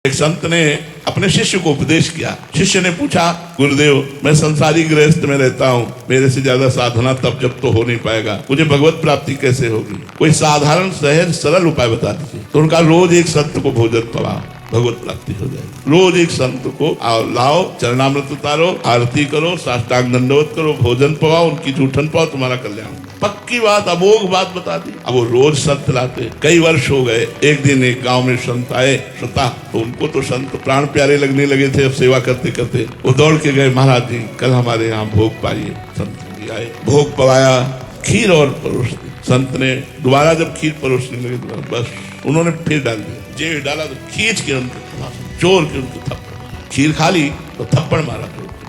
एक संत ने अपने शिष्य को उपदेश किया। शिष्य ने पूछा, गुरुदेव मैं संसारी गृहस्थ में रहता हूँ, मेरे से ज्यादा साधना तब जब तो हो नहीं पाएगा, मुझे भगवत प्राप्ति कैसे होगी? कोई साधारण सहज सरल उपाय बता दीजिए। तो उनका रोज एक संत को भोजन पवाओ, भगवत प्राप्ति हो जाएगी। रोज एक संत को लाओ, चरणामृत उतारो, आरती करो, साष्टांग दंडवत करो, भोजन पवाओ, उनकी जूठन पाओ, तुम्हारा कल्याण। पक्की बात, अमोघ बात बता दी। अब वो रोज संत लाते। कई वर्ष हो गए। एक दिन एक गांव में संत आए, श्रोता, तो उनको तो संत प्राण प्यारे लगने लगे थे। अब सेवा करते करते वो दौड़ के गए, महाराज जी कल हमारे यहाँ भोग पाइए। संत जी आए, भोग पवाया, खीर और परोस दी। संत ने दोबारा जब खीर परोसने लगे तो बस उन्होंने फिर डाल दिया। जे डाला तो खींच के उनको जोर के उनको थप्पड़, खीर खा ली तो थप्पड़ मारा।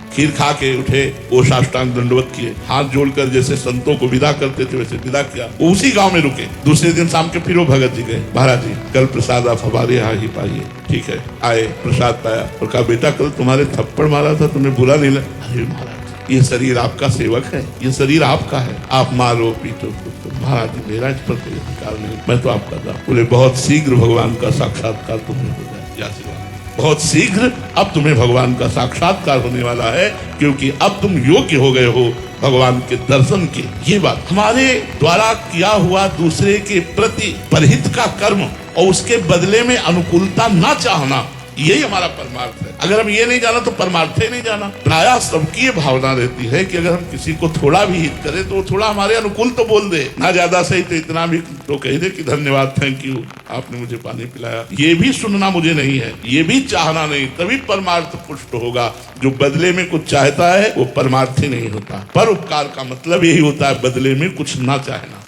खीर खा के उठे, वो साष्टांग दंडवत किए, हाथ जोड़कर जैसे संतों को विदा करते थे वैसे विदा किया। वो उसी गांव में रुके। दूसरे दिन शाम के फिर वो भगत जी गए, महाराज जी कल प्रसाद आप हमारे यहाँ ही पाइए। ठीक है, आए, प्रसाद पाया और कहा, बेटा कल तुम्हारे थप्पड़ मारा था, तुम्हें बुरा नहीं लगा? अरे महाराज ये शरीर आपका सेवक है, ये शरीर आपका है, आप मारो पीटो। महाराज जी मेरा इस पर कोई अधिकार नहीं, मैं तो आपका था। बोले बहुत शीघ्र भगवान का साक्षात्कार तुम्हें हो जाए। बहुत शीघ्र अब तुम्हें भगवान का साक्षात्कार होने वाला है, क्योंकि अब तुम योग्य हो गए हो भगवान के दर्शन के। ये बात हमारे द्वारा किया हुआ दूसरे के प्रति परहित का कर्म और उसके बदले में अनुकूलता ना चाहना, यही हमारा परमार्थ है। अगर हम ये नहीं जाना तो परमार्थ ही नहीं जाना। प्रायः सबकी ये भावना रहती है कि अगर हम किसी को थोड़ा भी हित करें तो वो थोड़ा हमारे अनुकूल तो बोल दे, ना ज्यादा सही तो इतना भी तो कह दे कि धन्यवाद, थैंक यू, आपने मुझे पानी पिलाया। ये भी सुनना मुझे नहीं है, ये भी चाहना नहीं, तभी परमार्थ पुष्ट होगा। जो बदले में कुछ चाहता है वो परमार्थ ही नहीं होता। परोपकार का मतलब यही होता है बदले में कुछ ना चाहना।